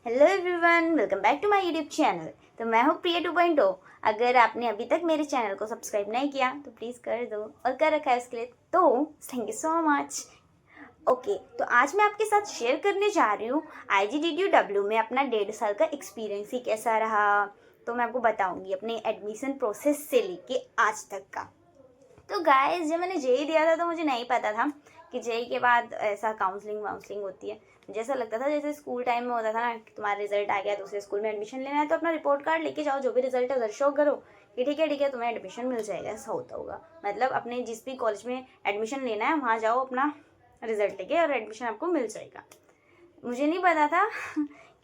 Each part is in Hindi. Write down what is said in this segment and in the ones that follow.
Hello everyone, welcome back to my YouTube channel. तो मैं हूँ प्रिया 2.0। अगर आपने अभी तक मेरे चैनल को सब्सक्राइब नहीं किया तो प्लीज़ कर दो, और कर रखा है उसके लिए तो thank you so much. Okay, तो आज मैं आपके साथ शेयर करने जा रही हूँ IGDTU में अपना 1.5 साल का एक्सपीरियंस ही कैसा रहा। तो मैं आपको बताऊँगी अपने एडमिशन प्रोसेस से लेके आज तक का। तो गाइस, जब मैंने जेई दिया था तो मुझे नहीं पता था कि जेई के बाद ऐसा काउंसलिंग होती है। जैसा लगता था जैसे स्कूल टाइम में होता था ना कि तुम्हारा रिजल्ट आ गया, दूसरे स्कूल में एडमिशन लेना है तो अपना रिपोर्ट कार्ड लेके जाओ, जो भी रिजल्ट है उधर शो करो कि ठीक है तुम्हें एडमिशन मिल जाएगा। ऐसा होता होगा, मतलब अपने जिस भी कॉलेज में एडमिशन लेना है वहाँ जाओ, अपना रिजल्ट लेके, और एडमिशन आपको मिल जाएगा। मुझे नहीं पता था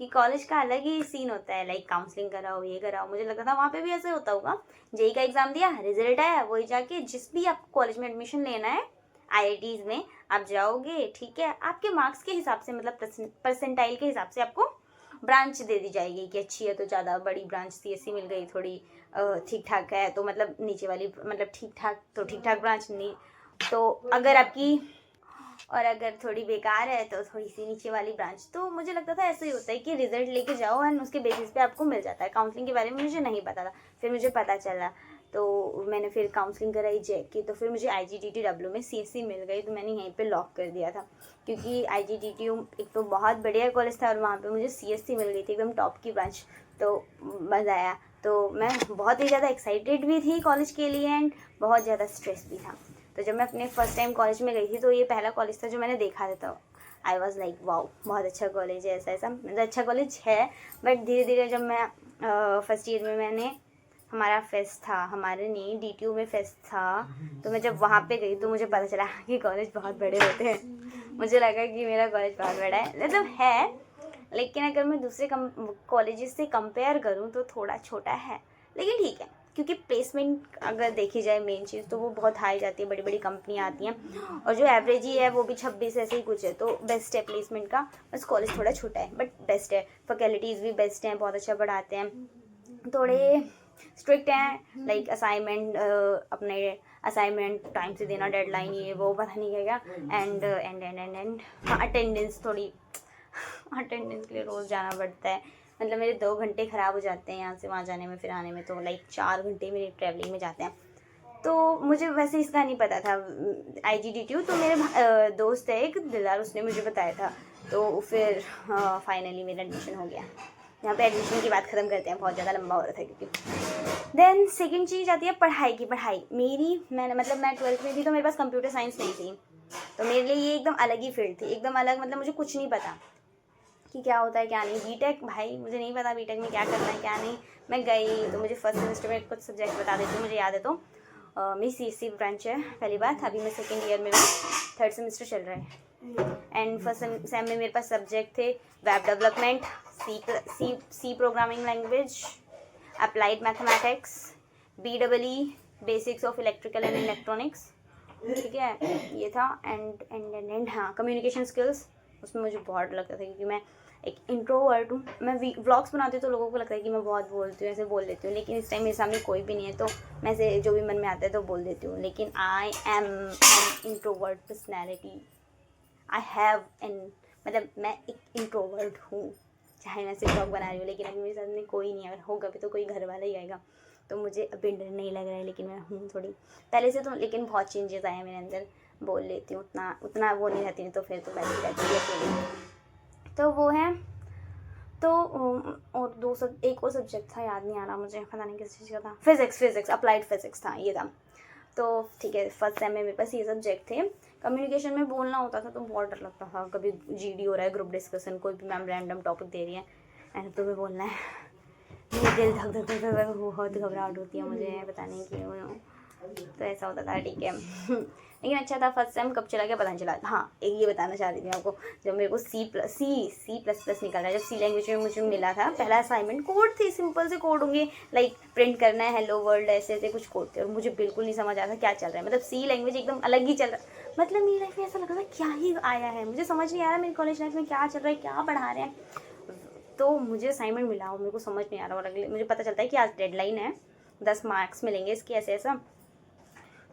कि कॉलेज का अलग ही सीन होता है, लाइक काउंसलिंग कराओ, ये कराओ। मुझे लगता था वहाँ पे भी ऐसे होता होगा। जेई का एग्जाम दिया, रिजल्ट आया, वही जाके जिस भी आपको कॉलेज में एडमिशन लेना है IITs में आप जाओगे, ठीक है, आपके मार्क्स के हिसाब से, मतलब परसेंटाइल के हिसाब से आपको ब्रांच दे दी जाएगी कि अच्छी है तो ज़्यादा बड़ी ब्रांच CSE मिल गई, थोड़ी ठीक ठाक है तो मतलब नीचे वाली, मतलब ठीक ठाक ब्रांच नहीं, तो अगर आपकी, और अगर थोड़ी बेकार है तो थोड़ी सी नीचे वाली ब्रांच। तो मुझे लगता था ऐसा ही होता है कि रिजल्ट लेके जाओ एंड उसके बेसिस पे आपको मिल जाता है। काउंसलिंग के बारे में मुझे नहीं पता था, फिर मुझे पता चला तो मैंने फिर काउंसलिंग कराई, चेक की, तो फिर मुझे IGDTU में CSE मिल गई। तो मैंने यहीं पे लॉक कर दिया था, क्योंकि IGDTU एक तो बहुत बढ़िया कॉलेज था और वहाँ पे मुझे CSE मिल गई थी, एकदम टॉप की ब्रांच। तो मज़ा आया, तो मैं बहुत ही ज़्यादा एक्साइटेड भी थी कॉलेज के लिए एंड बहुत ज़्यादा स्ट्रेस भी था। तो जब मैं अपने फर्स्ट टाइम कॉलेज में गई थी तो ये पहला कॉलेज था जो मैंने देखा था। तो आई वॉज लाइक वाओ, बहुत अच्छा कॉलेज है, ऐसा मतलब अच्छा कॉलेज है। बट धीरे धीरे जब मैं फर्स्ट ईयर में, मैंने हमारा फेस्ट था, हमारे नहीं DTU में फेस्ट था, तो मैं जब वहाँ पे गई तो मुझे पता चला कि कॉलेज बहुत बड़े होते हैं। मुझे लगा कि मेरा कॉलेज बहुत बड़ा है, मतलब है, लेकिन अगर मैं दूसरे कॉलेजेस से कंपेयर करूँ तो थोड़ा छोटा है, लेकिन ठीक है, क्योंकि प्लेसमेंट अगर देखी जाए मेन चीज़ तो वो बहुत हाई जाती है, बड़ी बड़ी कंपनियाँ आती हैं, और जो एवरेज ही है वो भी 26 ऐसे ही कुछ है, तो बेस्ट है प्लेसमेंट का। बस कॉलेज थोड़ा छोटा है बट बेस्ट है, फैकल्टीज़ भी बेस्ट हैं, बहुत अच्छा पढ़ाते हैं, थोड़े स्ट्रिक्ट हैं, लाइक अपने असाइनमेंट टाइम से देना, डेडलाइन ये वो पता नहीं क्या क्या, एंड हाँ, अटेंडेंस थोड़ी अटेंडेंस के लिए रोज़ जाना पड़ता है। मतलब मेरे 2 घंटे ख़राब हो जाते हैं यहाँ से वहाँ जाने में, फिर आने में, तो लाइक 4 घंटे मेरे ट्रैवलिंग में जाते हैं। तो मुझे वैसे इसका नहीं पता था IGDTU, तो मेरे दोस्त है एक दिलदार, उसने मुझे बताया था। तो फिर फाइनली मेरा एडमिशन हो गया। यहाँ पे एडमिशन की बात ख़त्म करते हैं, बहुत ज़्यादा लंबा हो रहा था क्योंकि। देन सेकेंड चीज़ आती है पढ़ाई की। मैं 12th में थी तो मेरे पास कंप्यूटर साइंस नहीं थी, तो मेरे लिए ये एकदम अलग ही फील्ड थी, एकदम अलग, मतलब मुझे कुछ नहीं पता कि क्या होता है क्या नहीं। बीटेक, भाई मुझे नहीं पता बीटेक में क्या करना है क्या नहीं। मैं गई तो मुझे फर्स्ट सेमेस्टर में कुछ सब्जेक्ट बता देती हूँ, मुझे याद है। तो मेरी CSE ब्रांच है, पहली बात, अभी मैं सेकेंड ईयर में हूँ, 3rd सेमेस्टर चल रहा है। एंड फर्स्ट सेम में मेरे पास सब्जेक्ट थे web development, C programming language, applied mathematics, BEE basics of electrical and electronics, ठीक है, ये था। एंड हाँ, कम्युनिकेशन स्किल्स, उसमें मुझे बहुत डर लगता था क्योंकि मैं एक इंट्रोवर्ट हूँ। मैं व्लॉग्स बनाती हूँ तो लोगों को लगता है कि मैं बहुत बोलती हूँ, ऐसे बोल लेती हूँ, लेकिन इस टाइम मेरे सामने कोई भी नहीं है तो मैं से जो भी मन में आता है तो बोल देती हूँ। लेकिन I am an introvert personality, I have an, मतलब मैं एक इंट्रोवर्ट हूँ, चाहे मैं सिर्फ ब्लॉग बना रही हूँ, लेकिन अभी मेरे साथ में कोई नहीं है। अगर होगा भी तो कोई घर वाला ही आएगा, तो मुझे अभी डर नहीं लग रहा है, लेकिन मैं हूँ थोड़ी पहले से तो, लेकिन बहुत चेंजेस आए हैं मेरे अंदर। बोल लेती हूँ, उतना वो नहीं रहती, तो फिर तो बैठी रहती है फीलिंग, तो वो है। तो और एक और सब्जेक्ट था, याद नहीं आ रहा मुझे, पता नहीं किस चीज़ का था, फिज़िक्स, अप्लाइड फिज़िक्स था, ये था। तो ठीक है, फर्स्ट टाइम में मेरे पास ये सब्जेक्ट थे। कम्युनिकेशन में बोलना होता था तो बहुत डर लगता था, कभी GD हो रहा है, ग्रुप डिस्कशन, कोई भी मैम रैंडम टॉपिक दे रही है एंड तुम्हें बोलना है, मेरे दिल धक धक धक धक, बहुत घबराहट होती है मुझे, पता नहीं क्यों। तो ऐसा होता था, ठीक है। लेकिन अच्छा था। फर्स्ट टाइम कब चला गया पता नहीं चला। हाँ, एक ये बताना चाह रही थी आपको, जब मेरे को C++ निकल रहा है, जब C लैंग्वेज में मुझे मिला था पहला असाइनमेंट, कोड थी, सिंपल से कोड होंगे, लाइक प्रिंट करना है हेलो वर्ल्ड, ऐसे ऐसे कुछ कोड थे, और मुझे बिल्कुल नहीं समझ आता क्या चल रहा है, मतलब C लैंग्वेज एकदम अलग ही चल रहा है, मतलब मेरी लाइफ में ऐसा लग रहा था क्या ही आया है, मुझे समझ नहीं आ रहा मेरी कॉलेज लाइफ में क्या चल रहा है, क्या पढ़ा रहे हैं। तो मुझे असाइनमेंट मिला और मेरे को समझ नहीं आ रहा, और अगले मुझे पता चलता है कि आज डेडलाइन है, 10 मार्क्स मिलेंगे इसके, ऐसे ऐसा,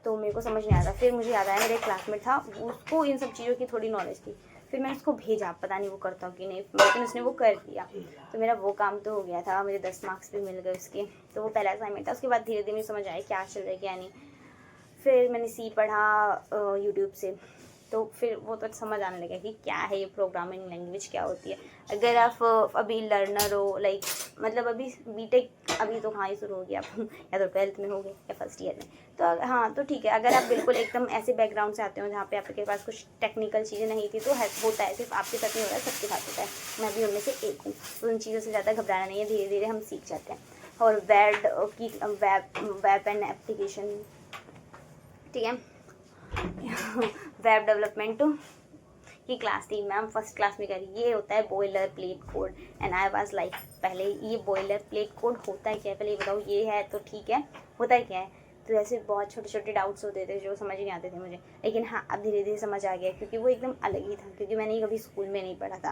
तो मेरे को समझ नहीं आता। फिर मुझे याद आया मेरा एक क्लासमेट था, उसको इन सब चीज़ों की थोड़ी नॉलेज थी, फिर मैंने उसको भेजा, पता नहीं वो करता हूँ कि नहीं, लेकिन उसने वो कर दिया। तो मेरा वो काम तो हो गया था, मुझे 10 मार्क्स भी मिल गए उसके। तो वो पहला असाइनमेंट था। उसके बाद धीरे धीरे मुझे समझ आया क्या चल रहा है क्या नहीं। फिर मैंने सी पढ़ा यूट्यूब से, तो फिर वो तो समझ आने लगा कि क्या है ये प्रोग्रामिंग लैंग्वेज क्या होती है। अगर आप अभी लर्नर हो, लाइक मतलब अभी बीटेक अभी तो हाँ ही शुरू हो गया या तो 12th में हो गए या फर्स्ट ईयर में, तो हाँ तो ठीक है। अगर आप बिल्कुल एकदम ऐसे बैकग्राउंड से आते हो जहाँ पे आपके पास कुछ टेक्निकल चीज़ें नहीं थी, तो होता है, सिर्फ आपके साथ नहीं हो रहा है, सबके साथ होता है। मैं भी उनमें से एक हूँ। तो उन चीज़ों से ज़्यादा घबराना नहीं है, धीरे धीरे हम सीख जाते हैं। और वेब एंड एप्लीकेशन, ठीक है वेब डेवलपमेंट की क्लास थी, मैम फर्स्ट क्लास में करी। ये होता है boiler plate code, and I was like पहले ये बॉयलर प्लेट कोड होता है क्या है, पहले ये बताओ। ये है तो ठीक है, होता है क्या है। तो ऐसे बहुत छोटे छोटे डाउट्स होते थे जो समझ नहीं आते थे मुझे, लेकिन हाँ अब धीरे धीरे समझ आ गया, क्योंकि वो एकदम अलग ही था, क्योंकि मैंने कभी स्कूल में नहीं पढ़ा था।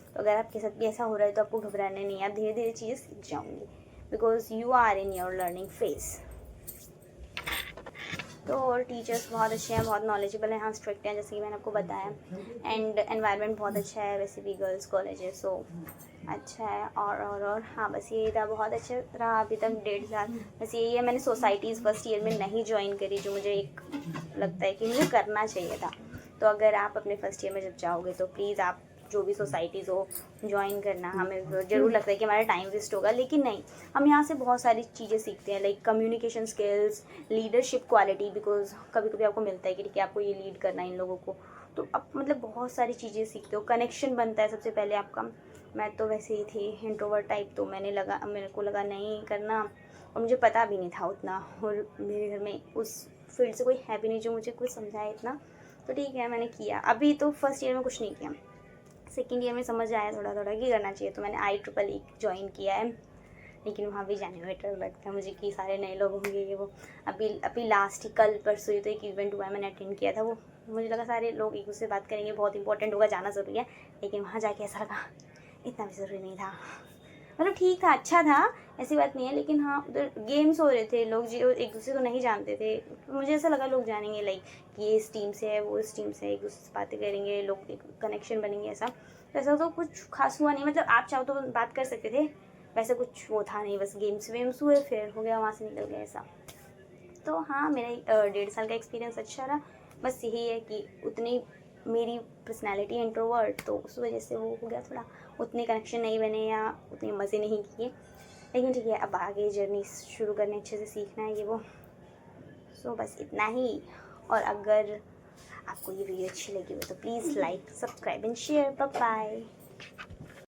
तो अगर आपके साथ भी ऐसा हो रहा है तो आपको घबराना नहीं है, आप धीरे धीरे चीज़ें सीख जाऊँगी, because you are in your learning phase. तो और टीचर्स बहुत अच्छे हैं, बहुत नॉलेजेबल हैं, हाँ स्ट्रिक्ट हैं जैसे कि मैंने आपको बताया, एंड एनवायरनमेंट बहुत अच्छा है, वैसे भी गर्ल्स कॉलेज है, सो अच्छा है। और हाँ बस यही था, बहुत अच्छा रहा अभी तक 1.5 साल। बस यही है, मैंने सोसाइटीज़ फर्स्ट ईयर में नहीं ज्वाइन करी, जो मुझे एक लगता है कि मुझे करना चाहिए था। तो अगर आप अपने फर्स्ट ईयर में जब जाओगे तो प्लीज़ आप जो भी सोसाइटीज़ हो ज्वाइन करना। हमें ज़रूर लगता है कि हमारा टाइम वेस्ट होगा, लेकिन नहीं, हम यहाँ से बहुत सारी चीज़ें सीखते हैं, like communication skills, leadership quality, because कभी कभी आपको मिलता है कि ठीक है आपको ये लीड करना है इन लोगों को, तो आप मतलब बहुत सारी चीज़ें सीखते हो। कनेक्शन बनता है सबसे पहले आपका। मैं तो वैसे ही थी इंट्रोवर्ट टाइप, तो मेरे को लगा नहीं करना, और मुझे पता भी नहीं था उतना, और मेरे घर में उस फील्ड से कोई है भी नहीं जो मुझे कुछ समझाए इतना। तो ठीक है मैंने किया। अभी तो फर्स्ट ईयर में कुछ नहीं किया, सेकेंड ईयर में समझ आया थोड़ा थोड़ा कि करना चाहिए, तो मैंने IEEE ज्वाइन किया है। लेकिन वहाँ भी जाने में डर लगता है मुझे कि सारे नए लोग होंगे ये वो। अभी लास्ट ही कल परसों ही तो एक इवेंट हुआ है, मैंने अटेंड किया था। वो मुझे लगा सारे लोग एक दूसरे से बात करेंगे, बहुत इंपॉर्टेंट होगा, जाना ज़रूरी है, लेकिन वहाँ जाके ऐसा लगा इतना भी ज़रूरी नहीं था। मतलब ठीक था, अच्छा था, ऐसी बात नहीं है, लेकिन हाँ उधर गेम्स हो रहे थे, लोग जो एक दूसरे को नहीं जानते थे, तो मुझे ऐसा लगा लोग जानेंगे, लाइक ये इस टीम से है, वो इस टीम से है, एक दूसरे से बातें करेंगे, लोग एक कनेक्शन बनेंगे। ऐसा तो कुछ खास हुआ नहीं, मतलब आप चाहो तो बात कर सकते थे, वैसे कुछ वो था नहीं, बस गेम्स वेम्स हुए, फिर हो गया, वहाँ से निकल गया ऐसा। तो हाँ मेरा 1.5 साल का एक्सपीरियंस अच्छा रहा। बस यही है कि उतनी मेरी पर्सनैलिटी इंट्रोवर्ट, तो उस वजह से वो हो गया थोड़ा, उतने कनेक्शन नहीं बने या उतने मज़े नहीं किए, लेकिन ठीक है अब आगे जर्नी शुरू करने, अच्छे से सीखना है ये वो। सो बस इतना ही। और अगर आपको ये वीडियो अच्छी लगी हो तो please like, subscribe and share. Bye bye.